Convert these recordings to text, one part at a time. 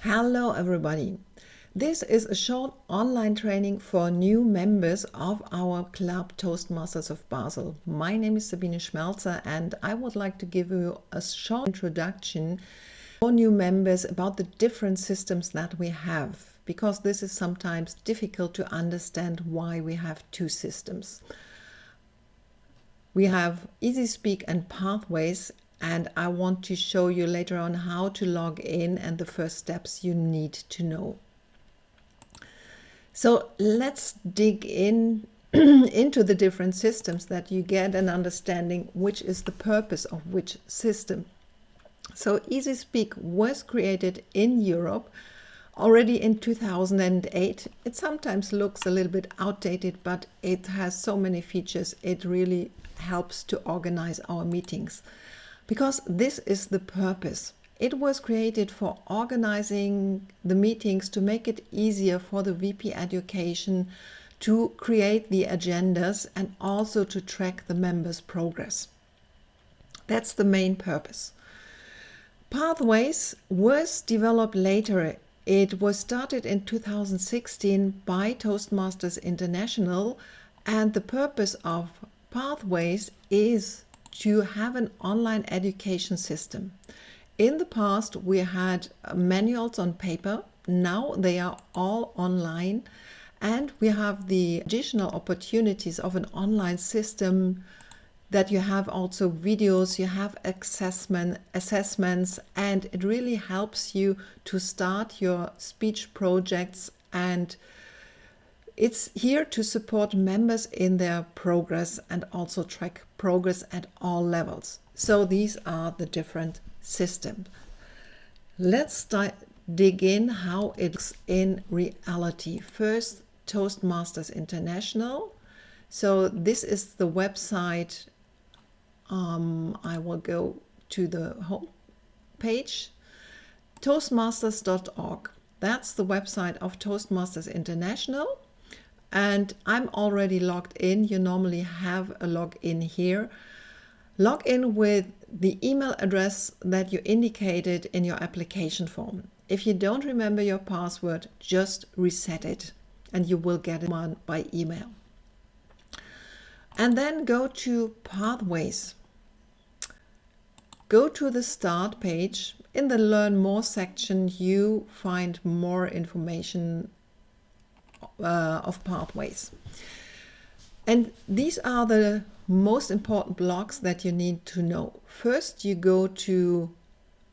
Hello everybody. This is a short online training for new members of our club Toastmasters of Basel. My name is Sabine Schmelzer and I would like to give you a short introduction for new members about the different systems that we have, because this is sometimes difficult to understand why we have two systems. We have EZSpeak and Pathways, and I want to show you later on how to log in and the first steps you need to know. So let's dig in into the different systems that you get an understanding which is the purpose of which system. So EasySpeak was created in Europe already in 2008. It sometimes looks a little bit outdated, but it has so many features. It really helps to organize our meetings, because this is the purpose. It was created for organizing the meetings to make it easier for the VP Education to create the agendas and also to track the members' progress. That's the main purpose. Pathways was developed later. It was started in 2016 by Toastmasters International, and the purpose of Pathways is to have an online education system. In the past, we had manuals on paper. Now they are all online, and we have the additional opportunities of an online system that you have also videos, you have assessments, and it really helps you to start your speech projects, and it's here to support members in their progress and also track progress at all levels. So these are the different systems. Let's dig in how it's in reality. First, Toastmasters International. So this is the website. I will go to the home page, toastmasters.org. That's the website of Toastmasters International. And I'm already logged in. You normally have a login here. Log in with the email address that you indicated in your application form. If you don't remember your password, just reset it and you will get one by email. And then go to Pathways. Go to the Start page. In the Learn More section, you find more information of Pathways. And these are the most important blocks that you need to know. First, you go to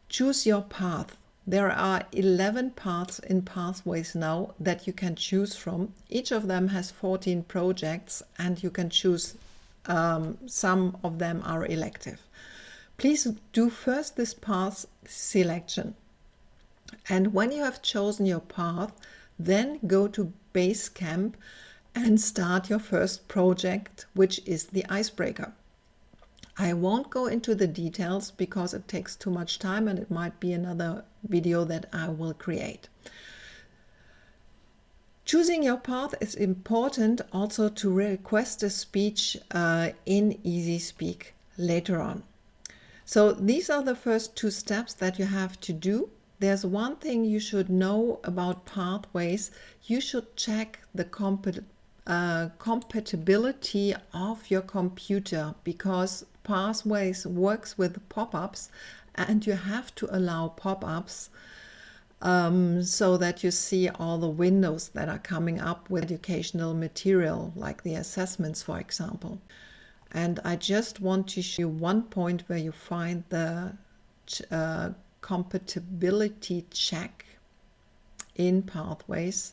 choose your path. There are 11 paths in Pathways now that you can choose from. Each of them has 14 projects and you can choose. Some of them are elective. Please do first this path selection. And when you have chosen your path, then go to Basecamp and start your first project, which is the icebreaker. I won't go into the details because it takes too much time and it might be another video that I will create. Choosing your path is important also to request a speech in EasySpeak later on. So these are the first two steps that you have to do. There's one thing you should know about Pathways. You should check the compatibility of your computer, because Pathways works with pop-ups and you have to allow pop-ups so that you see all the windows that are coming up with educational material, like the assessments, for example. And I just want to show you one point where you find the compatibility check in Pathways.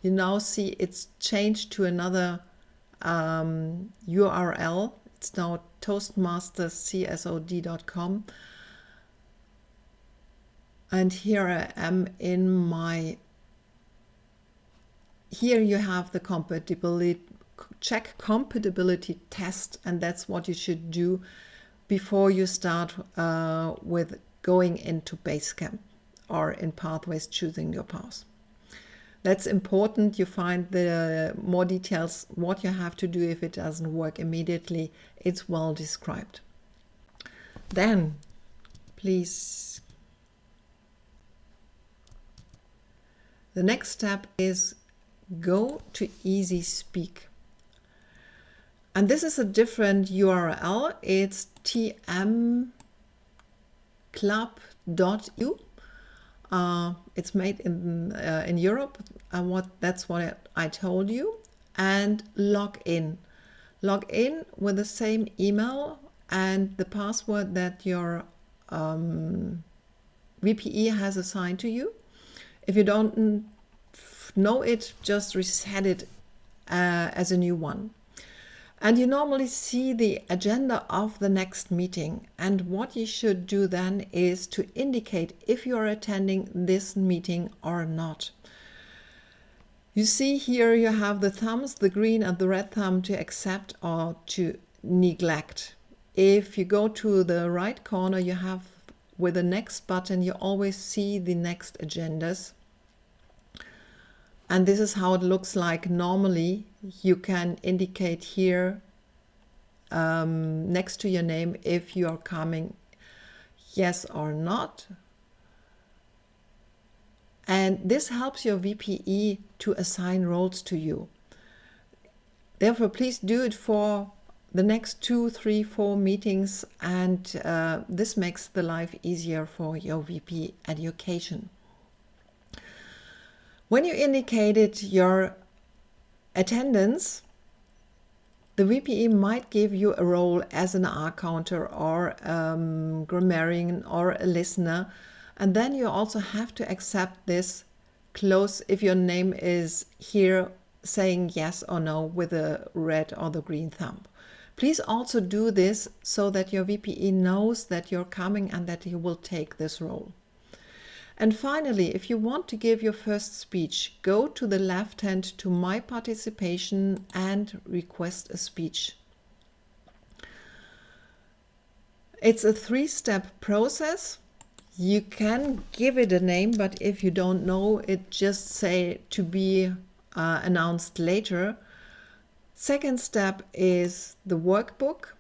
You now see it's changed to another URL. It's now toastmasterscsod.com. And here I am in my, here you have the compatibility, check compatibility test, and that's what you should do before you start with going into Basecamp or in Pathways choosing your path. That's important. You find the more details, what you have to do if it doesn't work immediately. It's well described. Then please The next step is go to EZSpeak. And this is a different URL. It's tmclub.eu. It's made in Europe. That's what I told you. And log in. Log in with the same email and the password that your VPE has assigned to you. If you don't know it, just reset it as a new one. And you normally see the agenda of the next meeting. And what you should do then is to indicate if you are attending this meeting or not. You see here you have the thumbs, the green and the red thumb to accept or to neglect. If you go to the right corner, you have with the next button, you always see the next agendas. And this is how it looks like normally. You can indicate here next to your name if you are coming, yes or not. And this helps your VPE to assign roles to you. Therefore, please do it for the next 2, 3, 4 meetings, and this makes the life easier for your VP education. When you indicated your attendance, the VPE might give you a role as an R counter or grammarian or a listener, and then you also have to accept this close if your name is here saying yes or no with the red or the green thumb. Please also do this so that your VPE knows that you're coming and that you will take this role. And finally, if you want to give your first speech, go to the left hand to My Participation and request a speech. It's a 3-step process. You can give it a name, but if you don't know it, just say to be announced later. Second step is the workbook.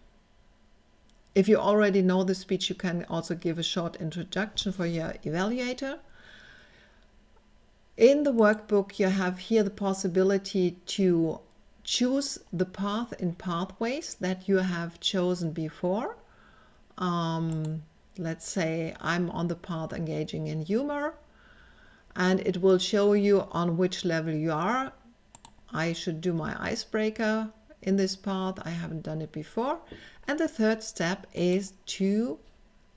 If you already know the speech, you can also give a short introduction for your evaluator. In the workbook, you have here the possibility to choose the path in pathways that you have chosen before. Let's say I'm on the path engaging in humor, and it will show you on which level you are. I should do my icebreaker in this path. I haven't done it before. And the third step is to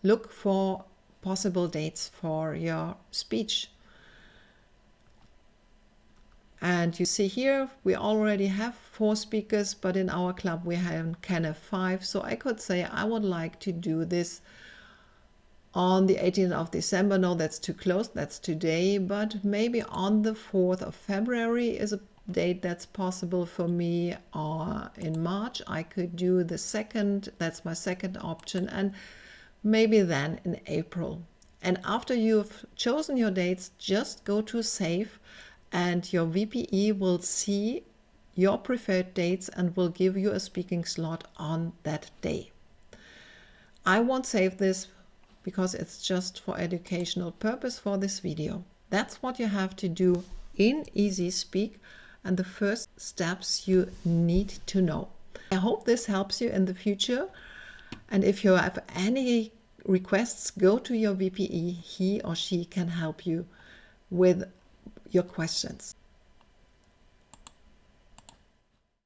look for possible dates for your speech. And you see here, we already have 4 speakers, but in our club we can have 5. So I could say I would like to do this on the 18th of December. No, that's too close. That's today. But maybe on the 4th of February is a date that's possible for me, or in March I could do the 2nd, that's my second option, and maybe then in April. And after you've chosen your dates, just go to save, and your VPE will see your preferred dates and will give you a speaking slot on that day. I won't save this because it's just for educational purpose for this video. That's what you have to do in Easyspeak, and the first steps you need to know. I hope this helps you in the future, and if you have any requests, go to your VPE. He or she can help you with your questions.